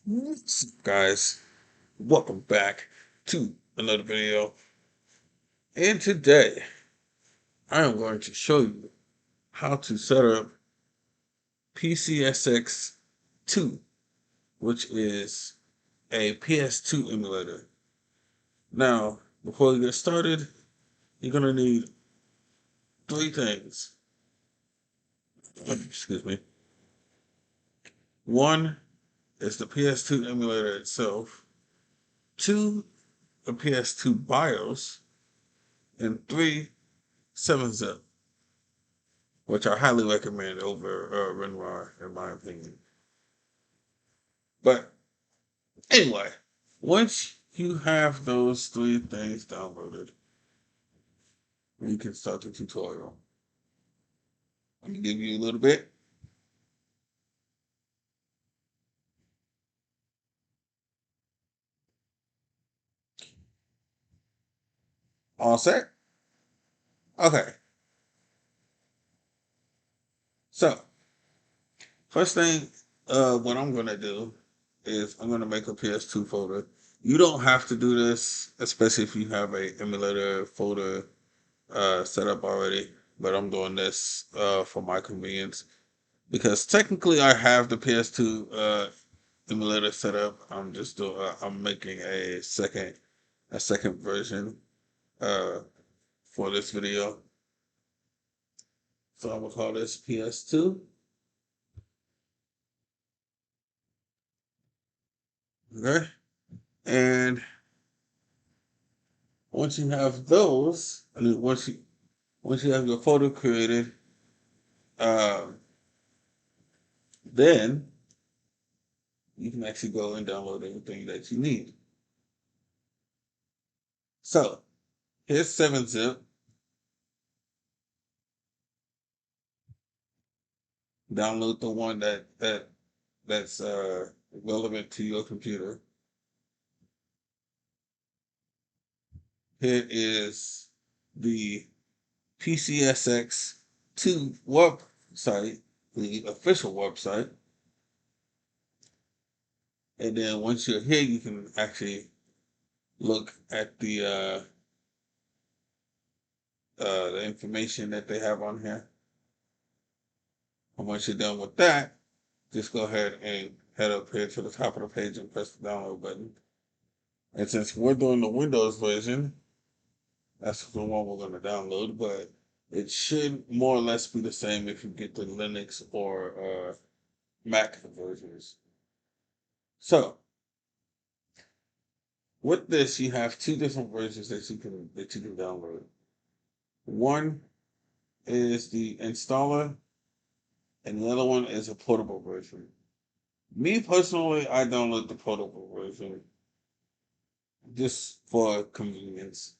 What's up, guys? Welcome back to another video. And today, I am going to show you how to set up PCSX2, which is a PS2 emulator. Now, before we get started, you're going to need three things. Excuse me. One is the PS2 emulator itself. Two, a PS2 BIOS. And three, 7-zip, which I highly recommend over WinRAR, in my opinion. But anyway, once you have those three things downloaded, you can start the tutorial. Let me give you a little bit. All set? Okay. So, first thing, what I'm going to do is I'm going to make a PS2 folder. You don't have to do this, especially if you have a emulator folder set up already. But I'm doing this for my convenience because technically I have the PS2 emulator set up. I'm just doing. I'm making a second version uh, for this video. So I'm gonna call this PS2. Okay, and once you have those, once you have your folder created, uh, then you can actually go and download everything that you need. So here's 7-zip. Download the one that's relevant to your computer. Here is the PCSX2 website, the official website. And then once you're here, you can actually look at the information that they have on here. And once you're done with that, just go ahead and head up here to the top of the page and press the download button. And since we're doing the Windows version, that's the one we're going to download, but it should more or less be the same if you get the Linux or Mac versions. So with this, you have two different versions that you can download. One is the installer, and the other one is a portable version. Me personally, I download the portable version just for convenience.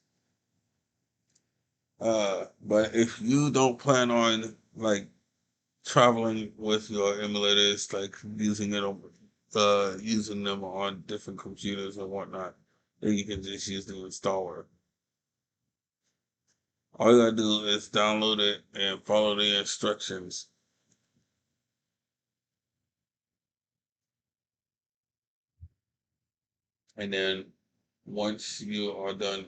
But if you don't plan on like traveling with your emulators, like using them on different computers and whatnot, then you can just use the installer. All you gotta do is download it and follow the instructions. And then once you are done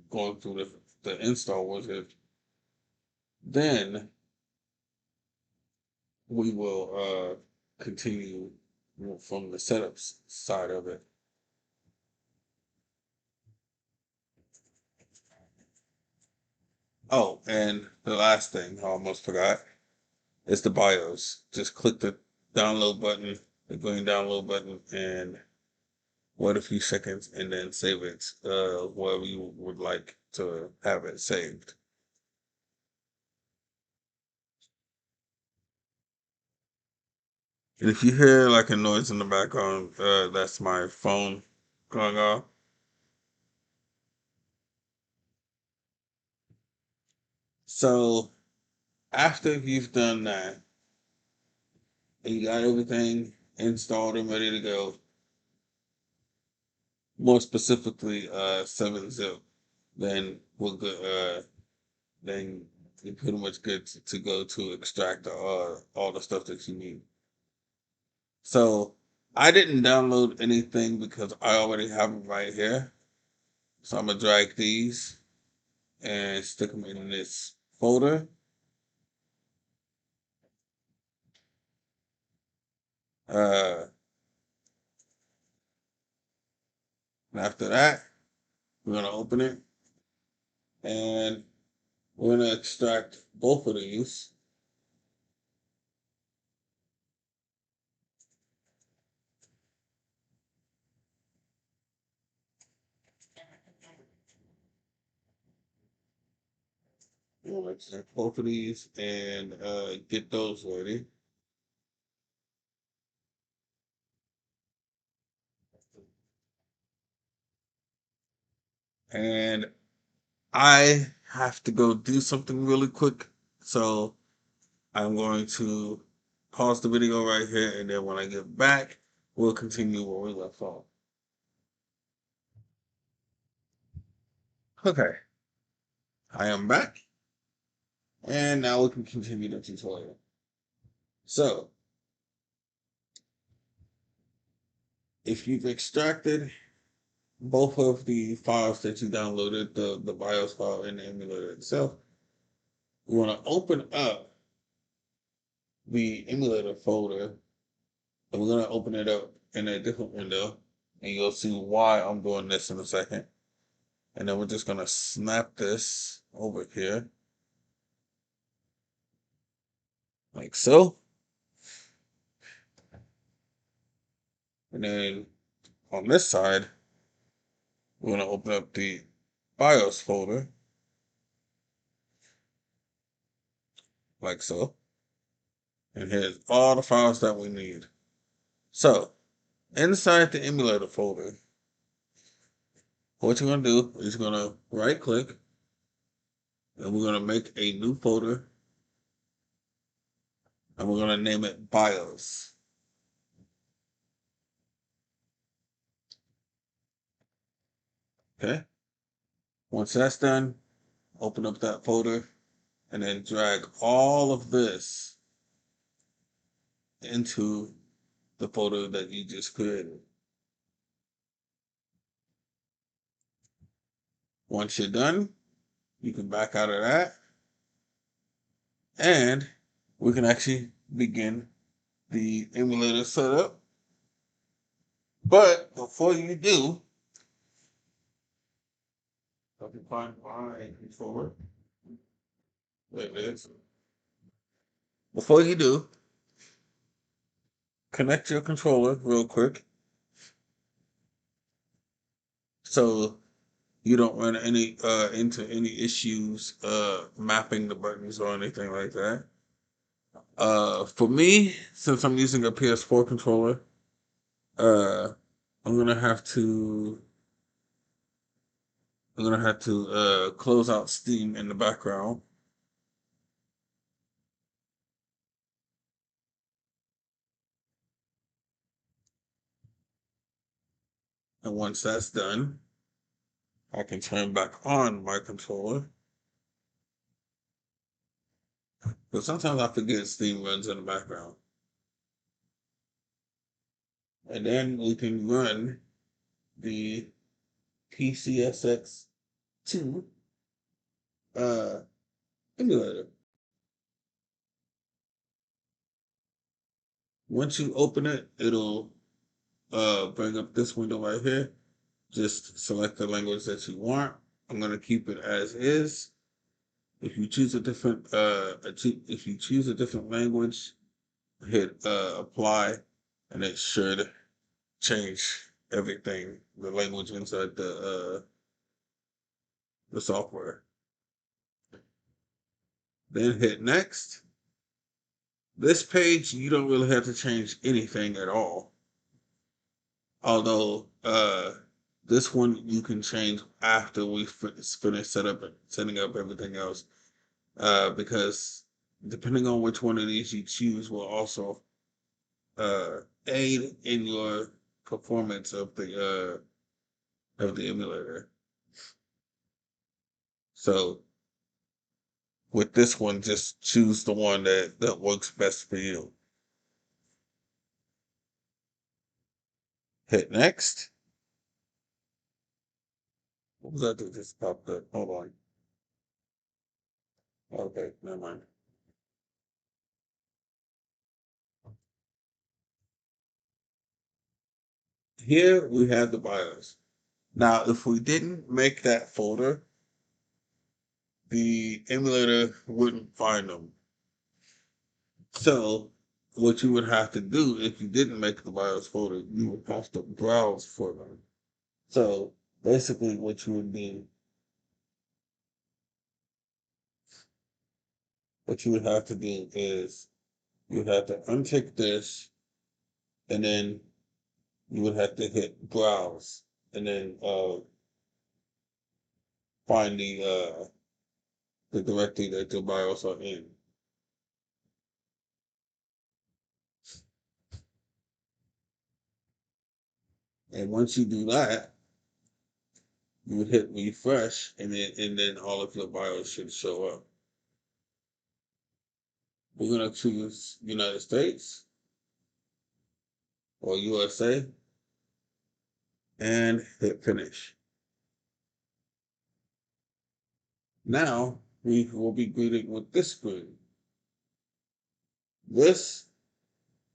going through the install wizard, then we will continue from the setup side of it. Oh, and the last thing I almost forgot is the BIOS. Just click the download button, the green download button, and wait a few seconds and then save it wherever you would like to have it saved. And if you hear like a noise in the background, that's my phone going off. So after you've done that and you got everything installed and ready to go, more specifically 7-zip, then we're good. Then you're pretty much good to go to extract all the stuff that you need. So I didn't download anything because I already have them right here. So I'm gonna drag these and stick them in this folder. Uh, and after that, we're gonna open it and we're gonna extract both of these. We'll extract both of these and get those ready. And I have to go do something really quick. So I'm going to pause the video right here, and then when I get back, we'll continue where we left off. Okay, I am back, and now we can continue the tutorial. So, if you've extracted both of the files that you downloaded, the BIOS file and the emulator itself, you want to open up the emulator folder, and we're going to open it up in a different window, and you'll see why I'm doing this in a second. And then we're just going to snap this over here, like so. And then on this side, we're going to open up the BIOS folder, like so. And here's all the files that we need. So, inside the emulator folder, what you're going to do is you're going to right click, and we're going to make a new folder, and we're going to name it BIOS. Okay? Once that's done, open up that folder, and then drag all of this into the folder that you just created. Once you're done, you can back out of that, and we can actually begin the emulator setup. But before you do, I can find my controller. There it is. Before you do, connect your controller real quick so you don't run any into any issues mapping the buttons or anything like that. For me, since I'm using a PS4 controller, uh, I'm gonna have to close out Steam in the background. And once that's done, I can turn back on my controller. But sometimes I forget Steam runs in the background. And then we can run the PCSX2 uh, emulator. Once you open it, it'll bring up this window right here. Just select the language that you want. I'm gonna keep it as is. If you choose a different if you choose a different language, hit apply, and it should change everything, the language inside the software. Then hit next. This page you don't really have to change anything at all. Although this one you can change after we finish setting up everything else. Because depending on which one of these you choose will also aid in your performance of the emulator. So with this one, just choose the one that works best for you. Hit next. What was that that just popped up? Hold on. Okay, never mind. Here we have the BIOS. Now, if we didn't make that folder, the emulator wouldn't find them. So, what you would have to do if you didn't make the BIOS folder, you would have to browse for them. So, basically, what you would have to do is you would have to untick this, and then you would have to hit browse, and then find the directory that your BIOS are in. And once you do that, you would hit refresh, and then all of your BIOS should show up. We're gonna choose United States or USA and hit finish. Now we will be greeted with this screen. This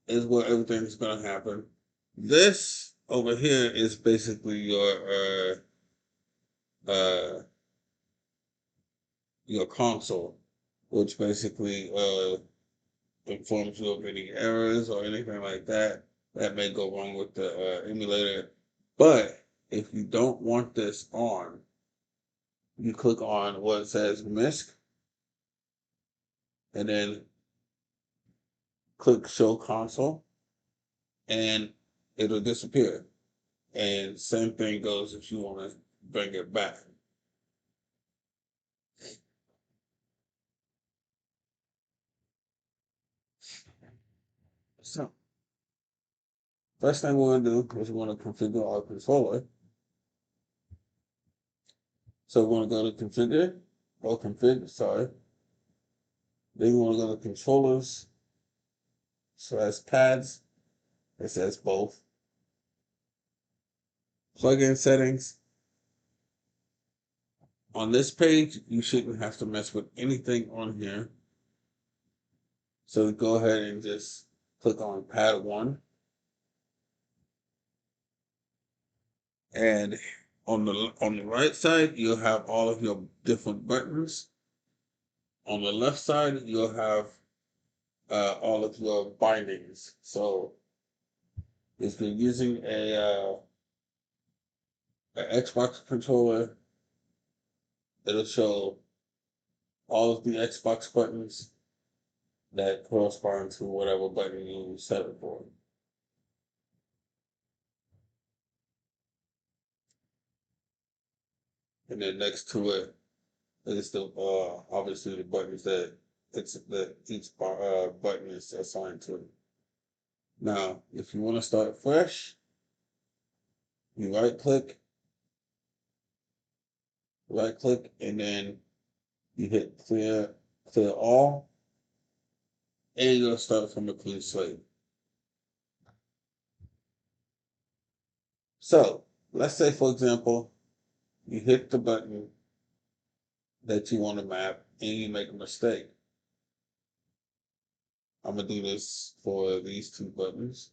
is where everything is gonna happen. This over here is basically your console, which basically informs you of any errors or anything like that that may go wrong with the emulator. But if you don't want this on, you click on what says MISC and then click Show Console and it'll disappear. And same thing goes if you want to bring it back. So, first thing we're going to do is we're going to configure our controller. So we're going to go to configure or config, sorry. Then we want to go to controllers. So as pads, it says both. Plugin settings. On this page, you shouldn't have to mess with anything on here. So go ahead and just click on pad 1. And on the right side, you'll have all of your different buttons. On the left side, you'll have all of your bindings. So if you're using a Xbox controller, it'll show all of the Xbox buttons that correspond to whatever button you set it for. And then next to it is the obviously the buttons that each button is assigned to. Now, if you want to start fresh, you right click, and then you hit clear all, and you're gonna start from a clean slate. So let's say, for example, you hit the button that you want to map and you make a mistake. I'm gonna do this for these two buttons.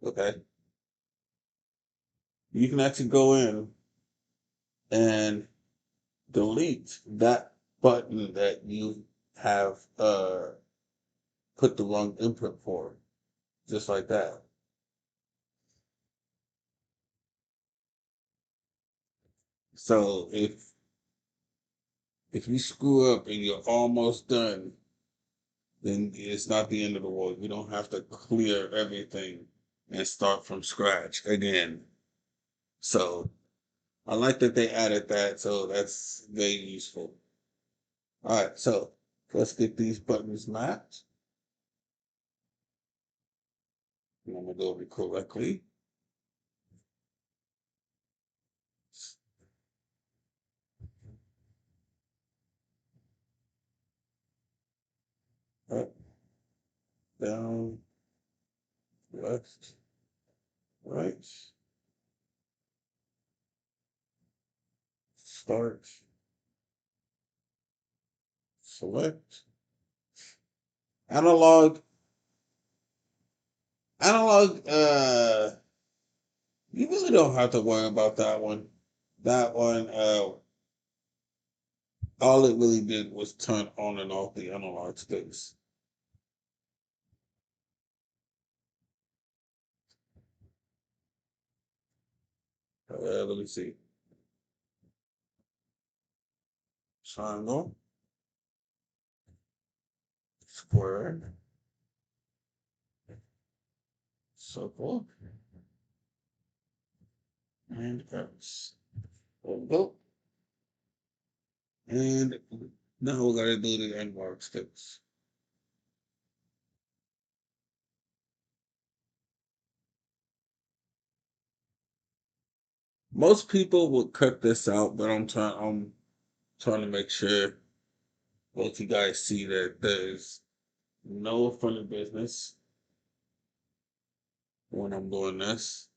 Okay. You can actually go in and delete that button that you have put the wrong input for, just like that. So if you screw up and you're almost done, then it's not the end of the world. You don't have to clear everything and start from scratch again. So I like that they added that, so that's very useful. All right, so let's get these buttons mapped. I'm gonna do it correctly. Up, down, left, Right. Start. Select. Analog. Analog. You really don't have to worry about that one. That one. All it really did was turn on and off the analog sticks. Let me see. Triangle. Square. Circle. And X. There we go. And now we gotta do the analog sticks. Most people would cut this out, but I'm trying to make sure that you guys see that there's no funny business when I'm doing this.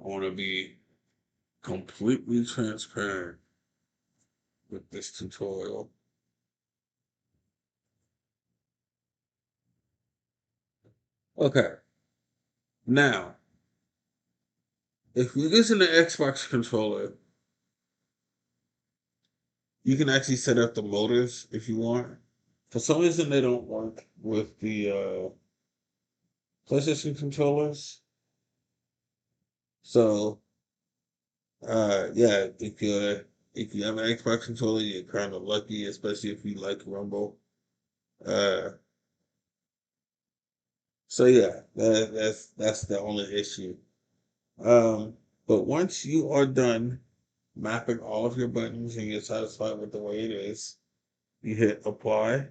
I want to be completely transparent with this tutorial. Okay, now if you're using the Xbox controller, you can actually set up the motors if you want. For some reason, they don't work with the PlayStation controllers. So, yeah, if you have an Xbox controller, you're kind of lucky, especially if you like Rumble. Uh, so yeah, that's the only issue. Um, but once you are done mapping all of your buttons and you're satisfied with the way it is, you hit apply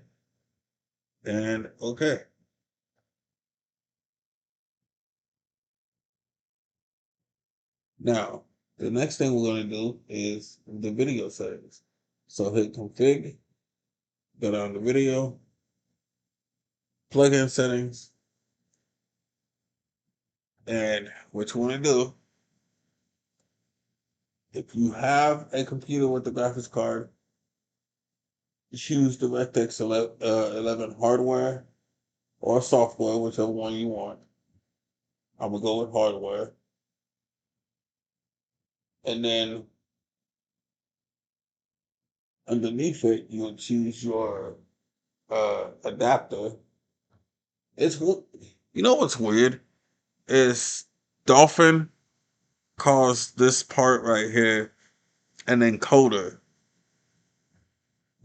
and okay. Now, the next thing we're going to do is the video settings. So hit config, go down to video, plugin settings, and what you want to do, if you have a computer with the graphics card, choose DirectX 11 hardware or software, whichever one you want. I'm going to go with hardware. And then underneath it, you'll choose your adapter. It's you know what's weird is Dolphin calls this part right here an encoder,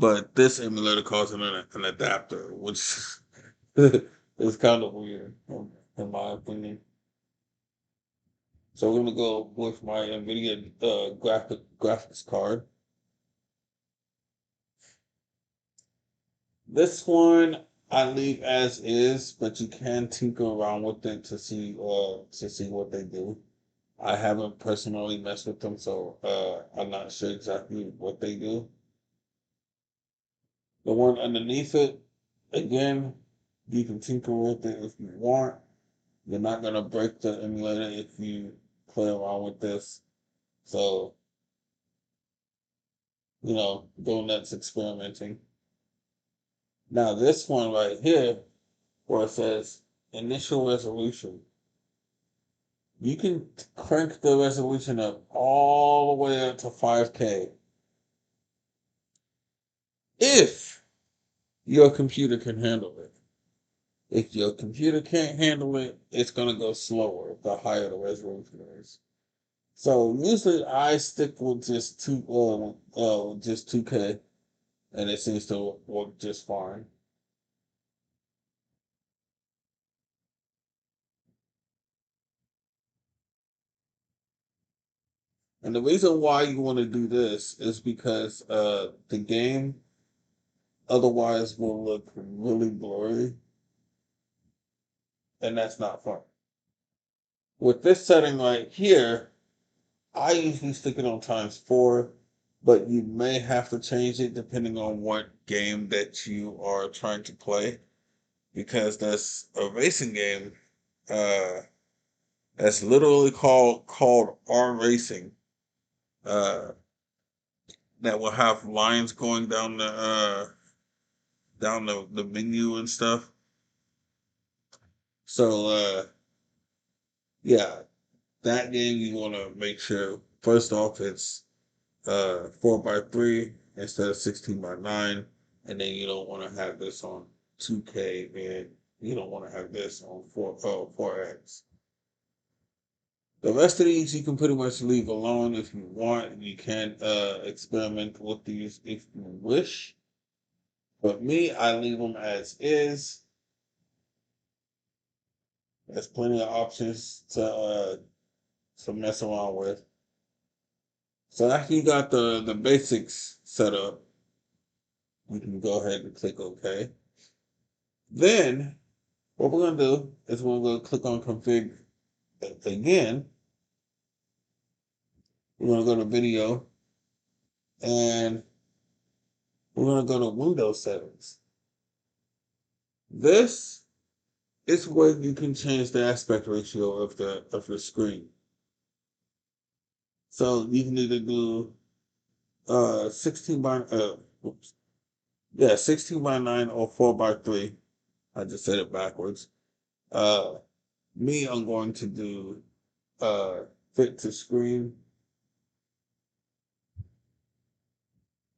but this emulator calls it an adapter, which is kind of weird in my opinion. So we're gonna go with my NVIDIA graphics card. This one I leave as is, but you can tinker around with it to see what they do. I haven't personally messed with them, so I'm not sure exactly what they do. The one underneath it, again, you can tinker with it if you want. You're not gonna break the emulator if you play around with this. So, go nuts experimenting. Now this one right here, where it says initial resolution, you can crank the resolution up all the way up to 5K if your computer can handle it. If your computer can't handle it, it's gonna go slower the higher the resolution is. So usually I stick with just 2K, and it seems to work just fine. And the reason why you want to do this is because the game otherwise will look really blurry, and that's not fun. With this setting right here, I usually stick it on times 4, but you may have to change it depending on what game that you are trying to play. because there's a racing game uh, that's literally called R Racing, uh, that will have lines going down the menu and stuff. So yeah, that game you want to make sure first off it's 4x3 instead of 16x9, and then you don't want to have this on 2K, and you don't want to have this on 4X. The rest of these you can pretty much leave alone if you want. You can experiment with these if you wish. But me, I leave them as is. There's plenty of options to mess around with. So after you got the basics set up, you can go ahead and click OK. Then what we're gonna do is we're gonna click on config again. We're gonna go to video and we're gonna go to Windows settings. This is where you can change the aspect ratio of your screen. So you can either do 16x9 or 4x3. I just said it backwards. Uh, Me, I'm going to do fit to screen.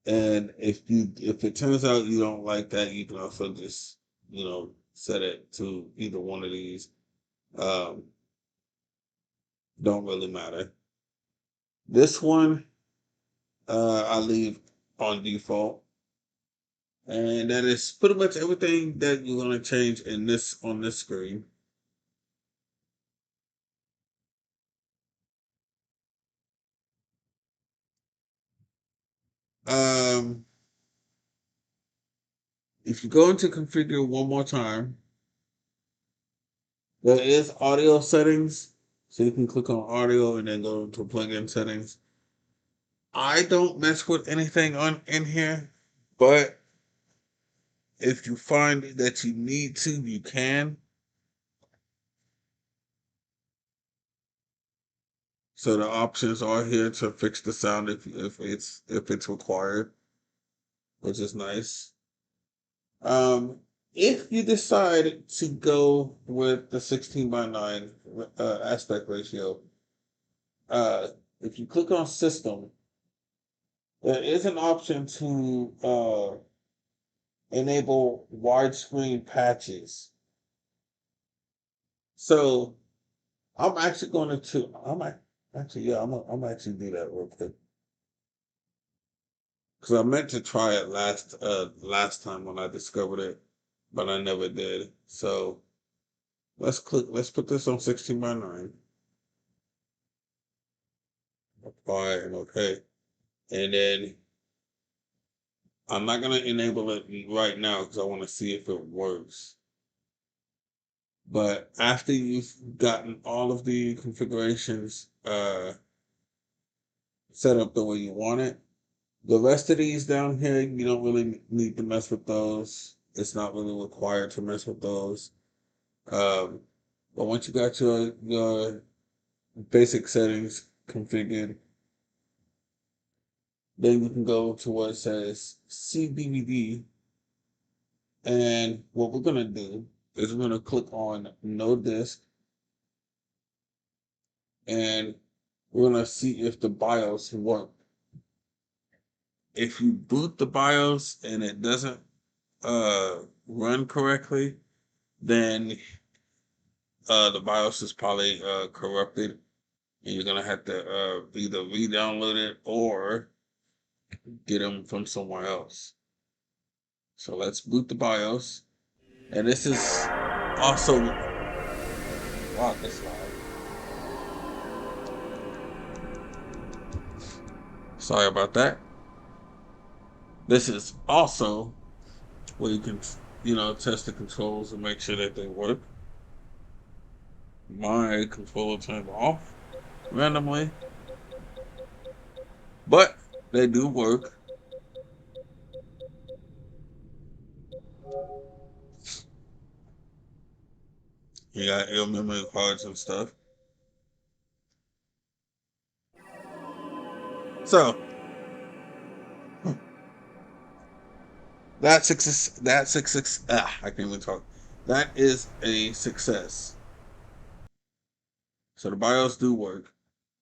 And if it turns out you don't like that, you can also just, set it to either one of these. Um, don't really matter. This one, I leave on default. And that is pretty much everything that you're gonna change on this screen. Um, if you go into configure one more time, there is audio settings. So you can click on audio and then go to plugin settings. I don't mess with anything on in here, but if you find that you need to, you can. So the options are here to fix the sound if it's required, which is nice. If you decide to go with the 16x9 aspect ratio, uh, if you click on system, there is an option to enable widescreen patches. So I'm actually going to, I might actually, yeah, I'm actually do that real quick because I meant to try it last time when I discovered it, but I never did. So let's put this on 16x9. Apply and okay. And then I'm not gonna enable it right now because I want to see if it works. But after you've gotten all of the configurations set up the way you want it, the rest of these down here, you don't really need to mess with those. It's not really required to mess with those. Um, but once you got your basic settings configured, then you can go to where it says C DVD. And what we're gonna do is we're gonna click on no disk, and we're gonna see if the BIOS work. If you boot the BIOS and it doesn't run correctly, then the BIOS is probably corrupted, and you're gonna have to either re-download it or get them from somewhere else. So let's boot the BIOS, and this is also wow, this loud. Sorry about that. This is also where you can, test the controls and make sure that they work. My controller turned off randomly, but they do work. You got your memory cards and stuff. So that success, I can't even talk. That is a success. So the BIOS do work.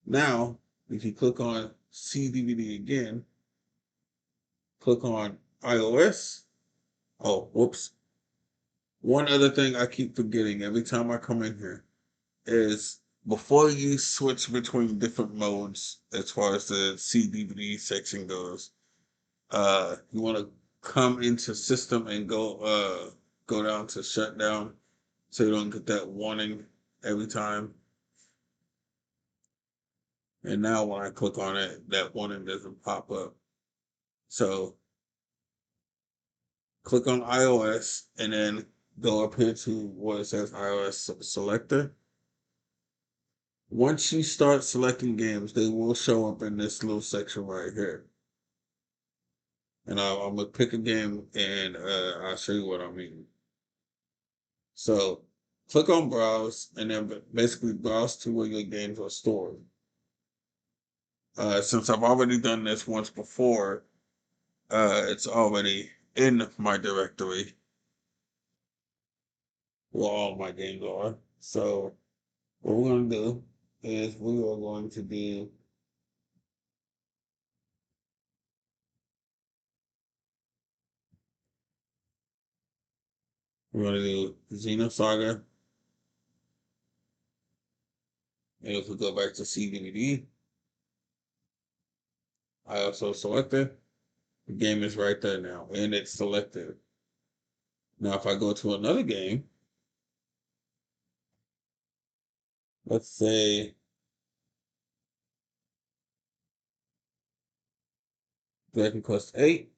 Now, if you click on C DVD again, click on iOS. Oh, whoops. One other thing I keep forgetting every time I come in here is before you switch between different modes as far as the C DVD section goes, you want to come into system and go down to shutdown so you don't get that warning every time. And now when I click on it, that warning doesn't pop up. So click on iOS and then go up here to where it says iOS selector. Once you start selecting games, they will show up in this little section right here. And I'm gonna pick a game and I'll show you what I mean. So click on browse and then basically browse to where your games are stored. Since I've already done this once before, it's already in my directory where all my games are. So what we're gonna do is we are going to do we're gonna do Xenosaga, and if we go back to CDVD, I also selected. The game is right there now, and it's selected. Now, if I go to another game, let's say Dragon Quest 8,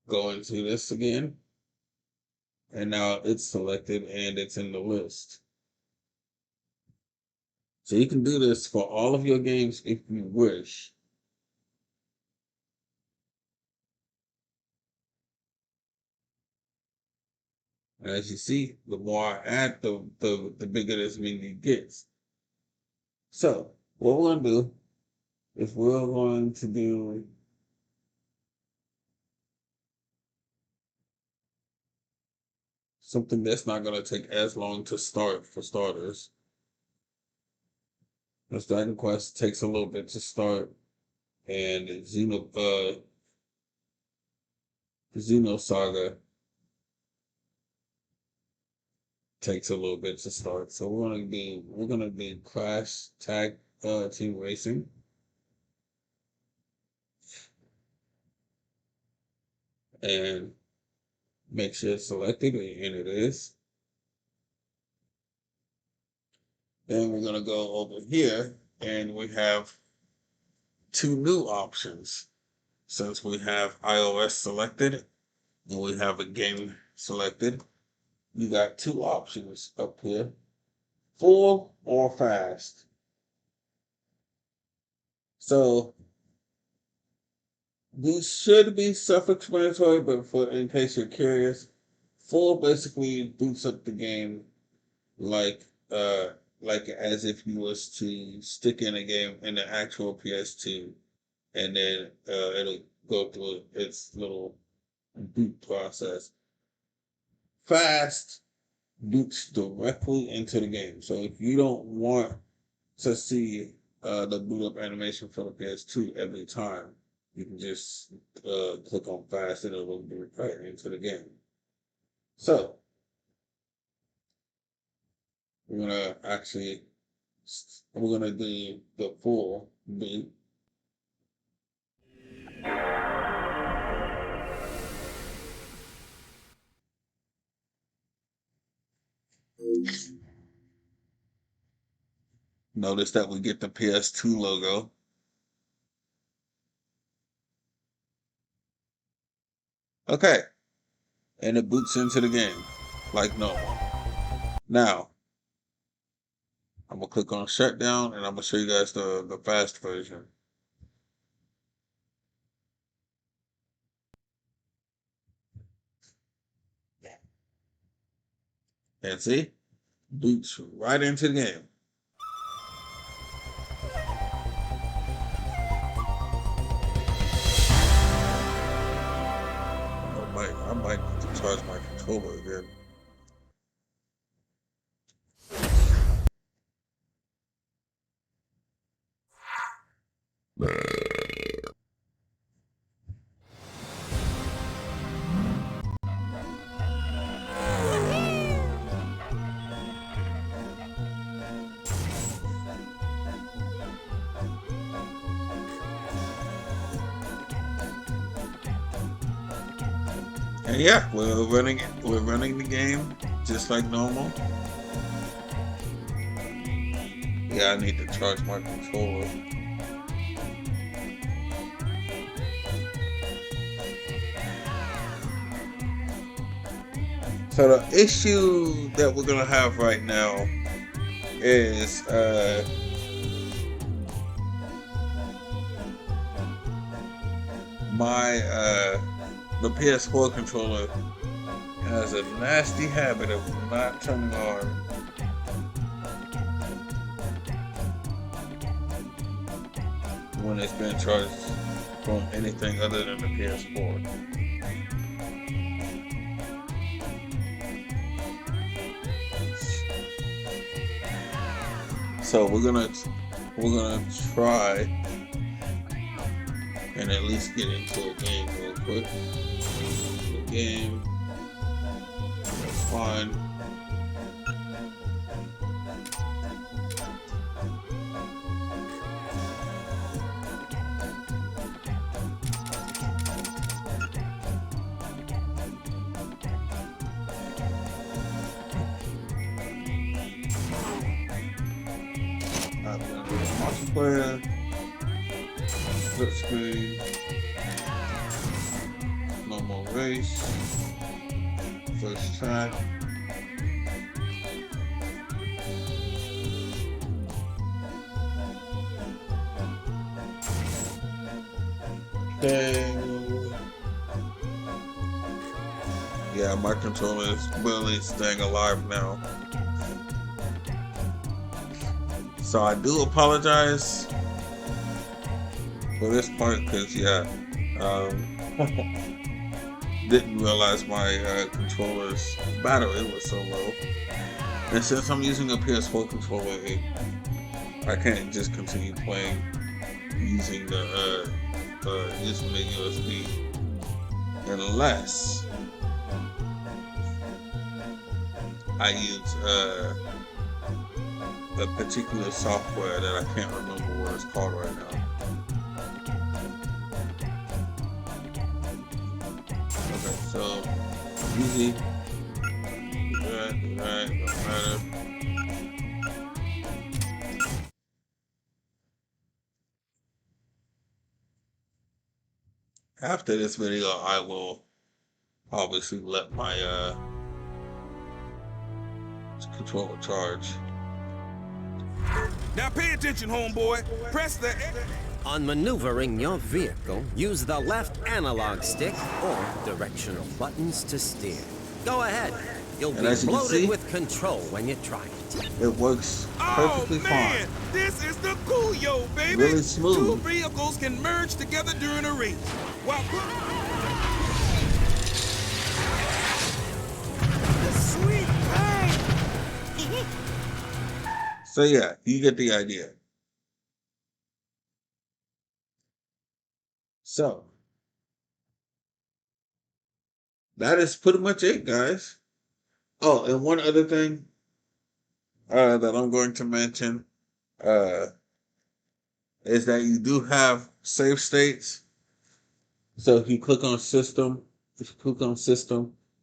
go into this again, and now it's selected and it's in the list. So you can do this for all of your games if you wish. And as you see, the more I add, the bigger this menu gets. So what we're gonna do is we're going to do something that's not gonna take as long to start for starters. This Dragon Quest takes a little bit to start, and Xenosaga takes a little bit to start. So we're gonna do Crash Tag Team Racing. And make sure it's selected, and it is. Then we're gonna go over here and we have two new options. Since we have iOS selected and we have a game selected, you got two options up here, full or fast. So these should be self-explanatory, but for in case you're curious, full basically boots up the game like uh like as if you was to stick in a game in the actual PS2, and then it'll go through its little boot process. Fast boots directly into the game. So if you don't want to see the boot up animation for the PS2 every time, you can just click on fast and it'll boot right into the game. So we're gonna actually we're gonna do the full boot. Notice that we get the PS2 logo. Okay, and it boots into the game like normal. Now, I'm gonna click on shutdown and I'm gonna show you guys the fast version. And see, boots right into the game. I might need to charge my controller again. And yeah, we're running it. We're running the game just like normal. Yeah, I need to charge my controller. So the issue that we're gonna have right now is my the PS4 controller has a nasty habit of not turning on when it's been charged from anything other than the PS4. So we're gonna try and at least get into a game real quick. The game, that's fine. I'm gonna do multiplayer, split screen, normal race, first track. Okay. Yeah, my controller is barely staying alive now. So I do apologize for this part because didn't realize my controller's battery was so low. And since I'm using a PS4 controller, I can't just continue playing using the USB unless I use a particular software that I can't remember what it's called right now. Okay, so easy. Do that, don't matter. After this video, I will obviously let my controller charge. Now pay attention, homeboy. Press the... On maneuvering your vehicle, use the left analog stick or directional buttons to steer. Go ahead. You'll be loaded with control when you try it. It works perfectly fine. This is the Coolio, baby. Really smooth. Two vehicles can merge together during a race. Wow. Sweet pain. So yeah, you get the idea. So that is pretty much it, guys. Oh, and one other thing that I'm going to mention is that you do have save states. So if you click on system,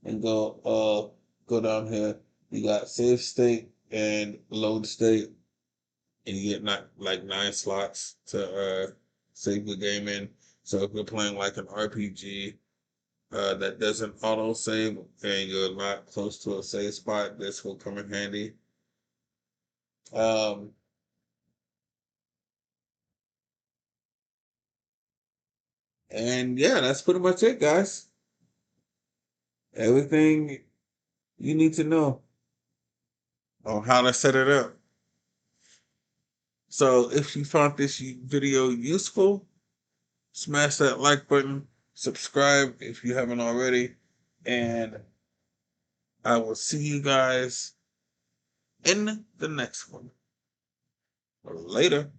and go down here, you got save state and load state, and you get like 9 slots to save the game in. So if you're playing like an RPG that doesn't auto save and you're not close to a save spot, this will come in handy. And yeah, that's pretty much it, guys. Everything you need to know. on how to set it up. So if you found this video useful, smash that like button, subscribe if you haven't already, and I will see you guys in the next one. Later.